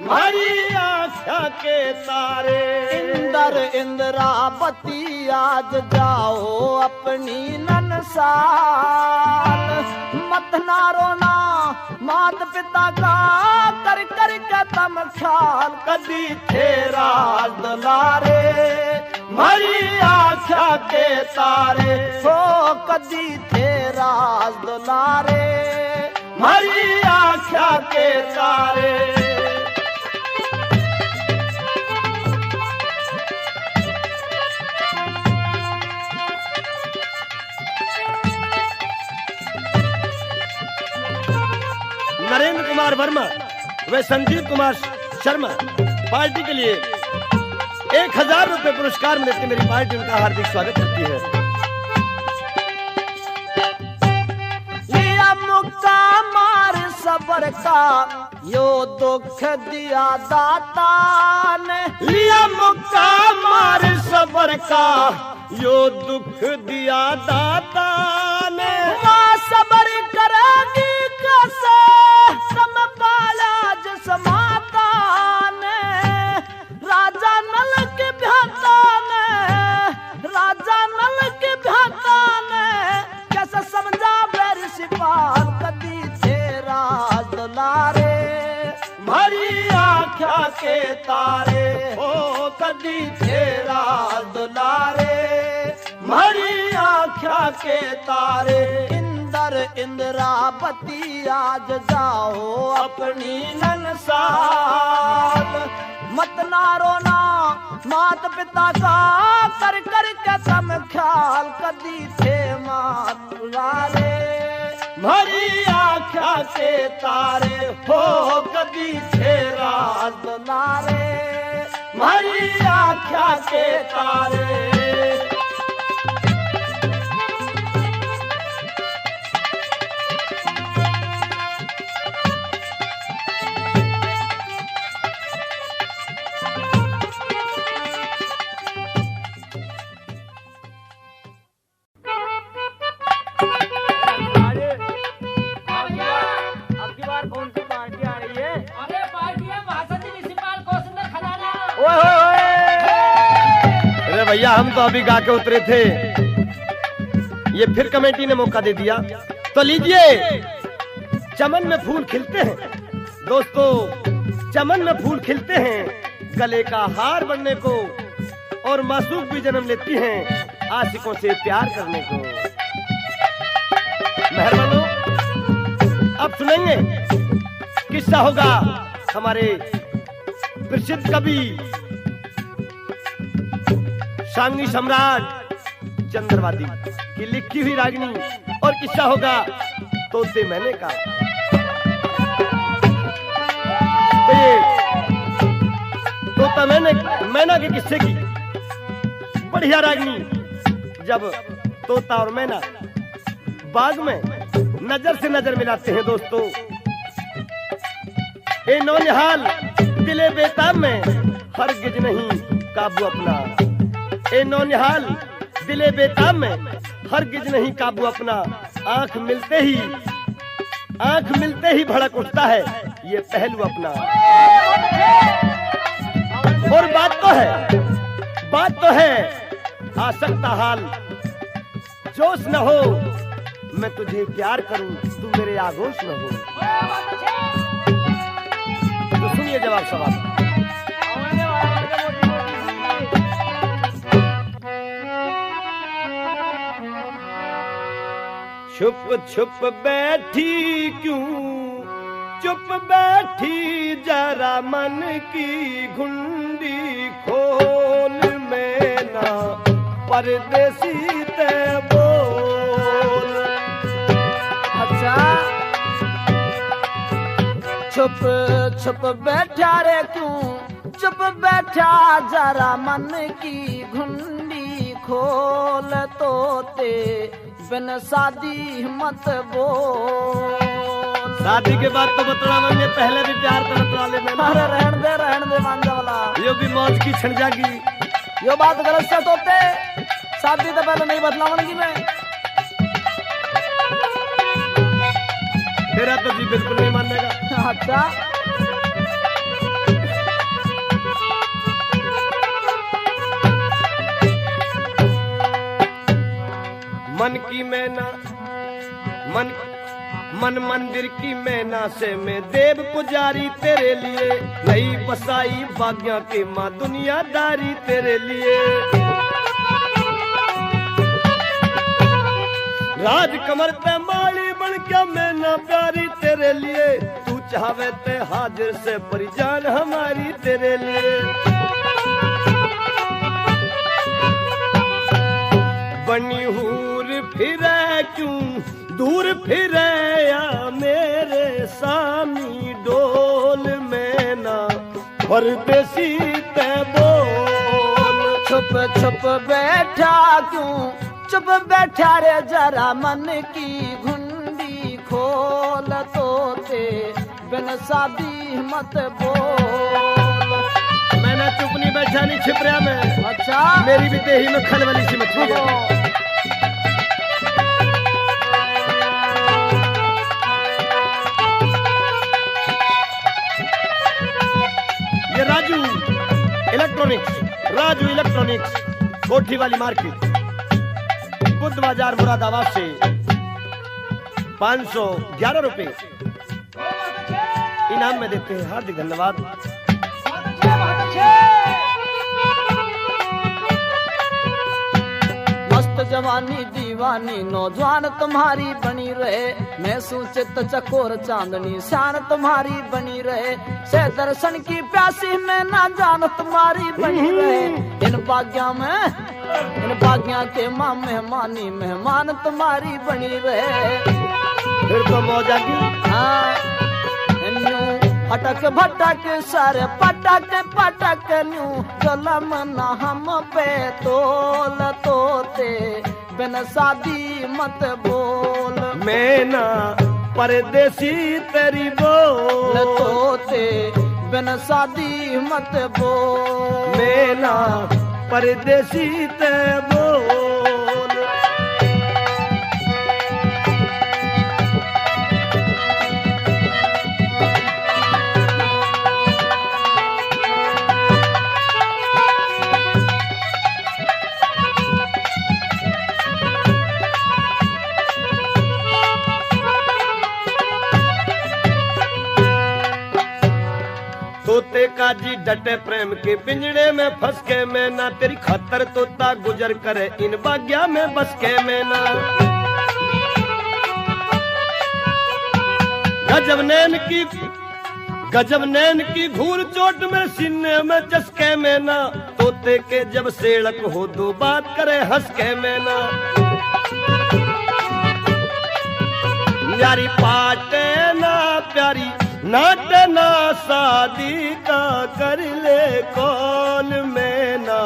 मारी आँखा के तारे। इंदर इंद्रावती आज जाओ अपनी ननसाल मत ना रोना मात पिता का कर कर के तुम ख्याल कदी तेरा दुलारे मारी आँखा के तारे हो कदी तेरा दुलारे मारी आँखा के तारे। नरेंद्र कुमार वर्मा व संजीव कुमार शर्मा पार्टी के लिए 1000 रुपए पुरस्कार मिलते मेरी पार्टी उनका हार्दिक स्वागत करती है। लिया मुक्का मार सबर का यो दुख दिया दाता ने लिया मुक्का मार सबर का यो दुख दिया दाता ने। माँ सबर करेगी कैसे सम पाला जिस माता ने राजा नल के भ्याता ने राजा नल के भ्याता ने कैसे समझा बैर सिपाल कदी तेरा दुलारे मारी आँखा के तारे ओ कदी तेरा दुलारे मारी आँखा के तारे। इंदर इंद्रावती आज जाओ अपनी ननसाल मत ना रोना मात पिता का कर कर के तुम ख्याल कदी थे मात वाले मारी आँखा के तारे हो कदी तेरा दुलारे मारी आँखा के तारे। भैया हम तो अभी गा के उतरे थे, ये फिर कमेटी ने मौका दे दिया। तो लीजिए, चमन में फूल खिलते हैं दोस्तों, चमन में फूल खिलते हैं गले का हार बनने को, और मासूक भी जन्म लेती हैं आशिकों से प्यार करने को। मेहरबानों, अब सुनेंगे किस्सा होगा हमारे प्रसिद्ध कवि सांगनी सम्राट चंद्रवादी की लिखी हुई रागनी, और किस्सा होगा तोते मैने का। तो ये तोता मैना के किस्से की बढ़िया रागनी। जब तोता और मैना बाग में नजर से नजर मिलाते हैं दोस्तों, ए नौनिहाल दिले बेताब में हरगिज नहीं काबू अपना। ए नौनिहाल दिले बेताब में हरगिज नहीं काबू अपना, आंख मिलते ही भड़क उठता है ये पहलू अपना। और बात तो है आ सकता हाल, जोश न हो मैं तुझे प्यार करूं, तू मेरे आगोश न हो। तो सुनिए जवाब सवाल। छुप छुप बैठी क्यों, चुप बैठी जरा मन की घुंडी खोल में ना परदेसी ते बोल। अच्छा छुप छुप बैठा रे क्यों, चुप बैठा जरा मन की घुंडी खोल, तोते बिन शादी मत बोल। शादी के बाद तो बतला मैंने पहले भी प्यार कर बतला ले मैंने। अरे रहन दे मांझा वाला, यो भी मौज की क्षण जागी। यो बात गलत से तोते, शादी तो पहले नहीं बतलावनगी मैं। तेरा तो जी बिल्कुल नहीं मानेगा। अच्छा मन की मैना मन मंदिर की मैना से मैं देव पुजारी तेरे लिए, नहीं बसाई भाग्या के माँ दुनियादारी तेरे लिए। राज कमर पे माली बन के मैना प्यारी तेरे लिए, तू चाहे ते हाजिर से परिजान हमारी तेरे लिए। बनी हूर फिरे क्यों दूर फिरे या मेरे सामी डोल में ना परदेसी ते बोल। छुप छुप बैठा क्यों, चुप बैठा रे जरा मन की घुंडी खोल, तोते बिन शादी मत बोल। मैंने चुप नहीं बैठा नहीं छिप रहा मैं। अच्छा मेरी भी देही में खलबली सी मछली है। ये राजू इलेक्ट्रॉनिक्स कोठी वाली मार्केट, बुद्ध बाजार मुरादाबाद से 511 रुपए इनाम में देते हैं। हार्दिक धन्यवाद। मस्त जवानी दीवानी नौजवान तुम्हारी बनी रहे, मैं सूचित चकोर चांदनी शान तुम्हारी बनी रहे, से दर्शन की प्यासी में ना जान तुम्हारी बनी रहे। इन बाग्या के माँ मेहमान तुम्हारी बनी रहे। फिर तो मौज आ गई। हाँ अटक भटक सर पटक न्यू कलम न हम पे तोल, तोते बिन शादी मत बोल। मैं ना परदेसी तेरी बोल, तोते बिन शादी मत बोल। मैं ना परदेसी ते बोल। तोते का जी डटे प्रेम के पिंजड़े में फंस के मैं ना, तेरी खातर तोता गुजर करे इन बाग्या में बस के मैं ना। गजब नैन की घूर चोट मेरे सीने में चस्के में ना, तोते के जब सेड़क हो दो बात करे हंस के मैं ना। प्यारी पाटे ना प्यारी नाटे ना शादी का कर ले कौन में ना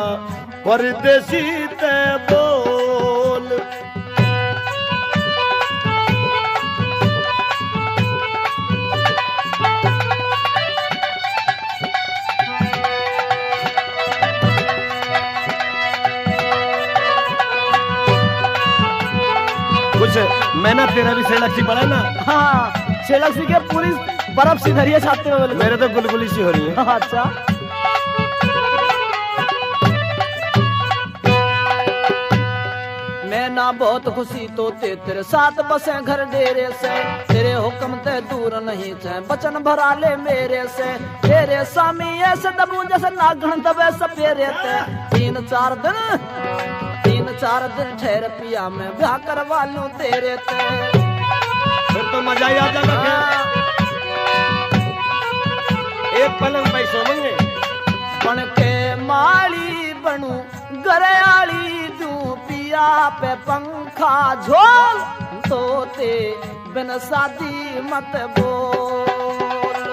परदेसी ते बोल। कुछ मैना तेरा भी सेलक सी पड़ा ना। हाँ सेलक सी के पूरी बर्फ सी धरी है छाते में बिल्कुल। मेरे तो गुलगुली सी हो रही है। अच्छा मैं ना बहुत खुशी तो तेरे साथ बसे घर डेरे से, तेरे हुक्म ते दूर नहीं थे बचन भरा ले मेरे से, तेरे स्वामी ऐसे दबू जैसे नागण दबे सपेरे ते। 3-4 दिन ठहर पिया मैं ब्याह करवा लूं तेरे ते। फिर तो मजा ही आ जाएगा। एक पलंग पे सोएंगे। बन के माली बनू गरयाली दूं पिया पे पंखा झोल, तोते बिन शादी मत बोल।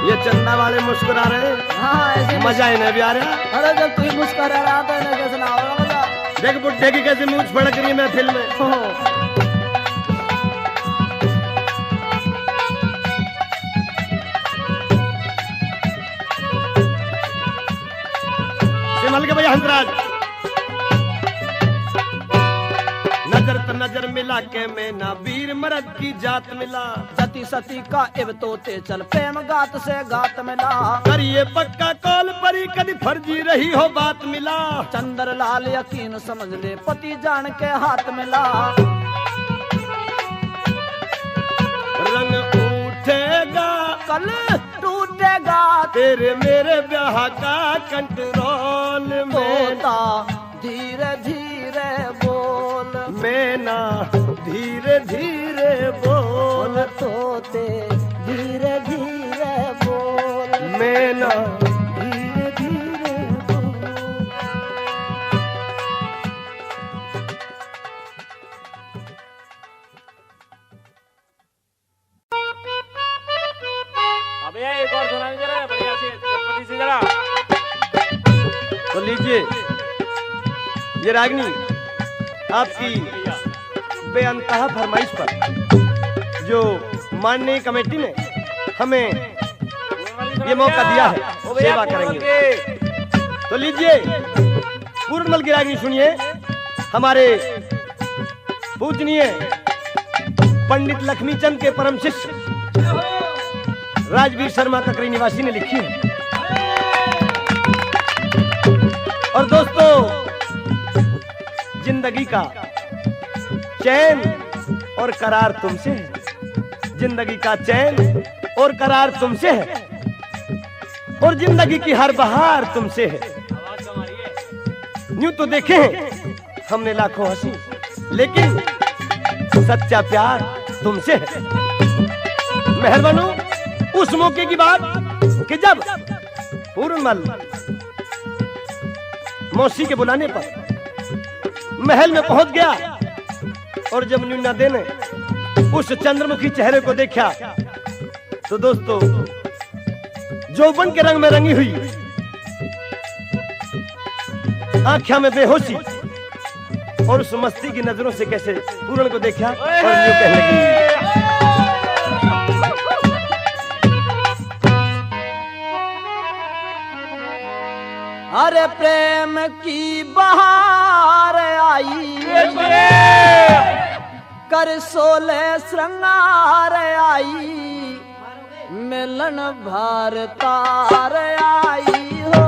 ये चंदा वाले मुस्कुरा रहे हैं। हाँ ऐसे मजा इन्हें भी आ रहा। अरे जब तू मुस्कुरा रहा तो इन्हें कैसे ना होगा मजा। देख बुड्ढे की कैसे मूंछ फड़क रही है महफिल में। सिमल के भैया हंसराज। नजर त नजर मिला के मैं ना वीर मर्द की जात मिला, जति सती का इब तोते चल प्रेम गात से गात मिला। करिए पक्का कॉल परी कभी फर्जी रही हो बात मिला। चंद्र लाल यकीन समझ ले पति जान के हाथ मिला। रंग उठेगा कल टूटेगा तेरे मेरे ब्याह का कंट्रोल में। तोता धीरे धीरे बोल, मैं ना धीरे धीरे बोल, तोते धीरे धीरे बोल, मैं ना धीरे धीरे बोल। अबे एक और सुनानी जरा बढ़िया से चटपटी सी जरा। तो लीजिए ये रागनी आपकी बेअंतहा फरमाइश पर जो माननीय कमेटी ने हमें ये मौका दिया है, सेवा करेंगे। तो लीजिए पूर्णमल की रागनी सुनिए। हमारे पूजनीय पंडित लक्ष्मीचंद के परम शिष्य राजवीर शर्मा ककरी निवासी ने लिखी है। और दोस्तों जिंदगी का चैन और करार तुमसे है, जिंदगी का चैन और करार तुमसे है, और जिंदगी की हर बहार तुमसे है। यूं तो देखे हैं हमने लाखों हंसी, लेकिन सच्चा प्यार तुमसे है। मेहरबानो उस मौके की बात कि जब पूर्णमल मौसी के बुलाने पर महल में पहुंच गया और जब न्यूना दे ने उस चंद्रमुखी चेहरे को देखा तो दोस्तों यौवन के रंग में रंगी हुई आंखों में बेहोशी और उस मस्ती की नजरों से कैसे पूर्ण को देखा और यूं कहने लगी। अरे प्रेम की बहार आई, कर सोले श्रृंगार आई, मिलन भार तार आई हो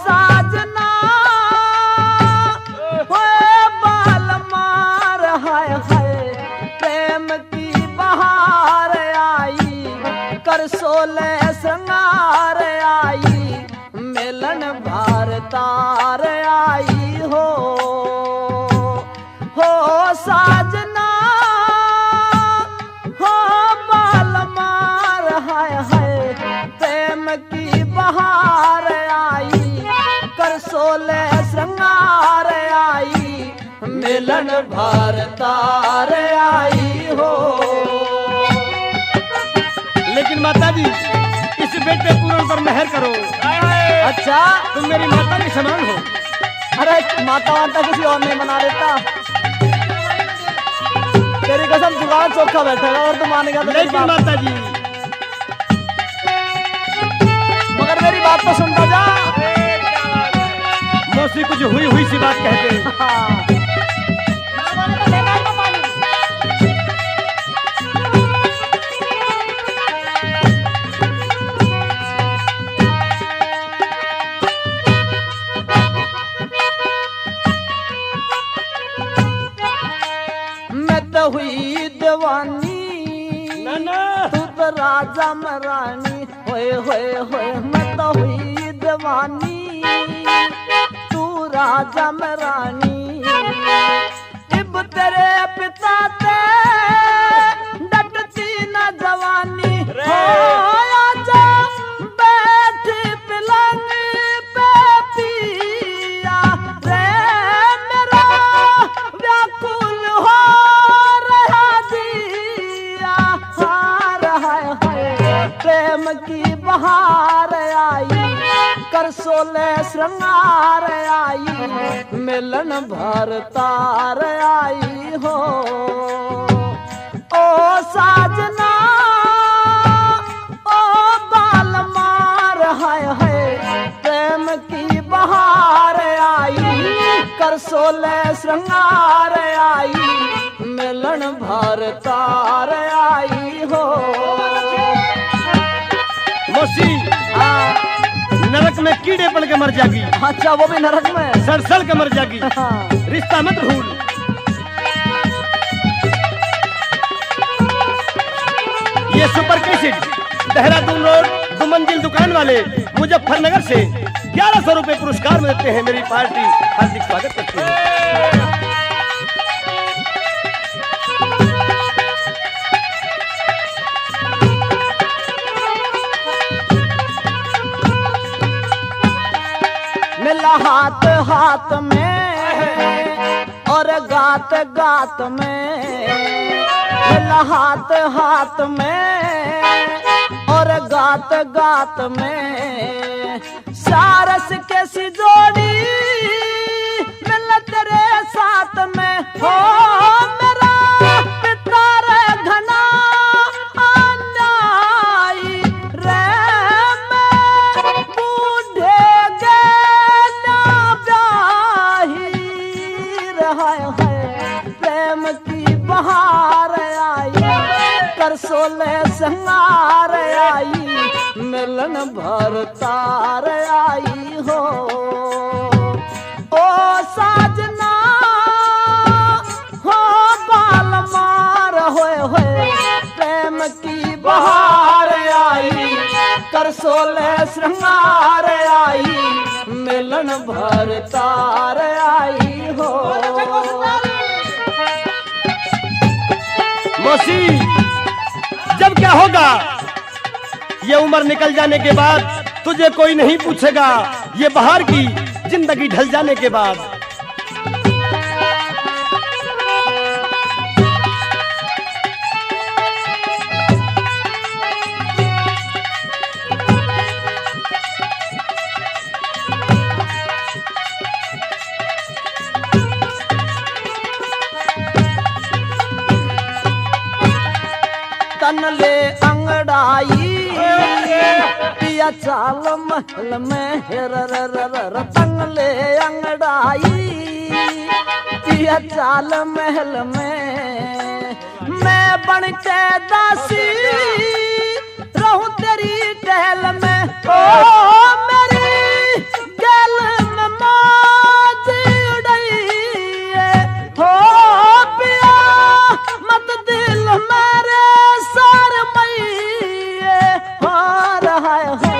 साजना हो बाल मार हाय हाय। प्रेम की बहार आई, कर सोले श्रृंगार आई, मिलन भार तार आई हो साजना हो बाल मार हाय हाय। प्रेम की बहार आई, कर सोले श्रृंगार आई, मिलन भार तार आई हो। लेकिन माता जी इस बेटे पूर्ण पर मेहर करो। अच्छा तुम मेरी माता के समान हो। अरे माता वाता किसी और नहीं बना देता। तेरी कसम जुगाड़ चौखा बैठेगा और तुम मानेगा तो लेकिन माता जी मगर मेरी बात तो सुनता जा। मौसी कुछ हुई हुई सी बात कहते हैं। हाँ। मैं तो हुई दीवानी ना ना तू तो राजा में रानी होए होए होए। मैं तो हुई दीवानी तू राजा में रानी। इब तेरे पिता ते डटती न जवानी हो। आजा बैठ पलंग पे पिया रे मेरा व्याकुल हो रहा दिया। हार हाय हाय प्रेम की बहार आई कर सोले श्रृंगार आई। मिलन भर तार आई हो ओ साजना ओ बाल मार हाय हाय। प्रेम की बहार आई कर सोले श्रृंगार आई। मिलन भर तार आई हो। मौसी नरक में कीड़े पड़ के मर जागी। अच्छा वो भी नरक में सड़सड़ के मर जागी। हाँ। रिश्ता मत भूल। ये सुपर कैसेट देहरादून रोड 2 मंजिल दुकान वाले मुजफ्फरनगर से 1100 रुपए पुरस्कार में देते हैं। मेरी पार्टी हार्दिक स्वागत करती है। मिला हाथ हाथ में और गात गात में। मिला हाथ हाथ में और गात गात में। सारस कैसी जोड़ी मिल तेरे साथ में हो। मेरा पिता रे घना अन्यायी रे। मैं बूढ़े प्रेम की बहार आई कर सोले संगार आई। मिलन भर तार आई हो ओ साजना हो बाल मार होए होए। प्रेम की बहार आई कर सोले श्रृंगार आई। मिलन भर तार आई हो। मौसी जब क्या होगा ये उम्र निकल जाने के बाद तुझे कोई नहीं पूछेगा। ये बाहर की जिंदगी ढल जाने के बाद। तन ले अंगड़ाई पिया चाल महल में हेर तन ले अंगड़ाई पिया चाल महल में। मैं बन के दासी रहूं तेरी टहल में ओ मेरी गल में मौज उड़ई हो। पिया मत दिल मेरे सार मई हो रहा है।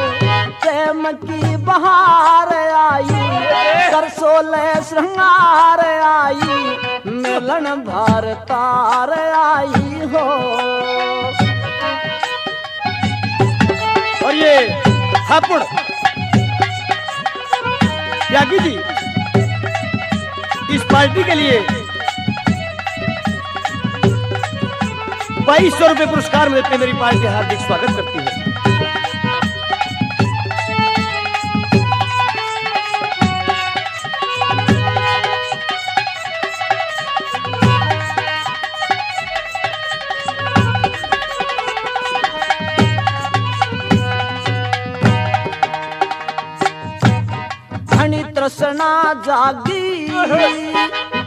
प्रेम की बहार आई कर सोले श्रृंगार आई। मिलन भर तार आई हो। और ये हापुड़ त्यागी जी इस पार्टी के लिए 2200 रुपए पुरस्कार में देते मेरी पार्टी हार्दिक स्वागत करती है। तृष्णा जागी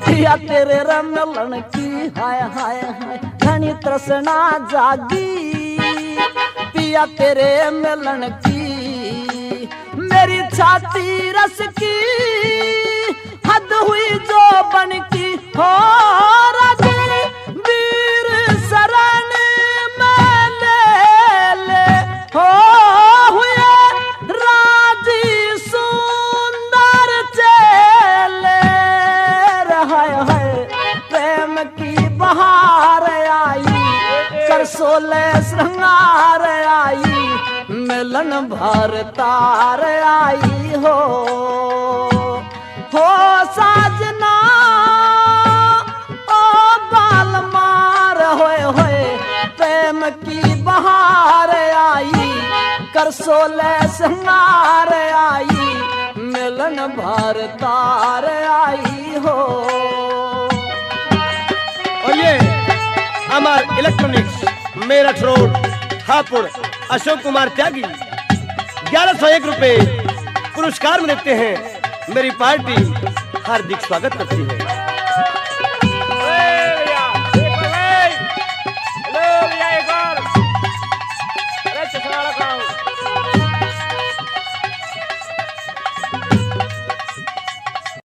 पिया तेरे रमलन की हाय हाय हाय घनी तृष्णा जागी पिया तेरे मिलन की मेरी छाती रस की हद हुई जो बन की हो वीर शरण में ले हो हुए राजी सुंदर चले हाय हाय प्रेम की बहार आई कर सोले श्रृंगार आई मिलन भर तार आई हो साजना ओ बाल मार होए होए प्रेम की बहार आई कर सोले श्रृंगार आई मिलन भर तार आई हो। और ये अमर इलेक्ट्रॉनिक्स मेरठ रोड हापुड़ अशोक कुमार त्यागी 1101 रुपए पुरस्कार में देते हैं। मेरी पार्टी हार्दिक स्वागत करती है।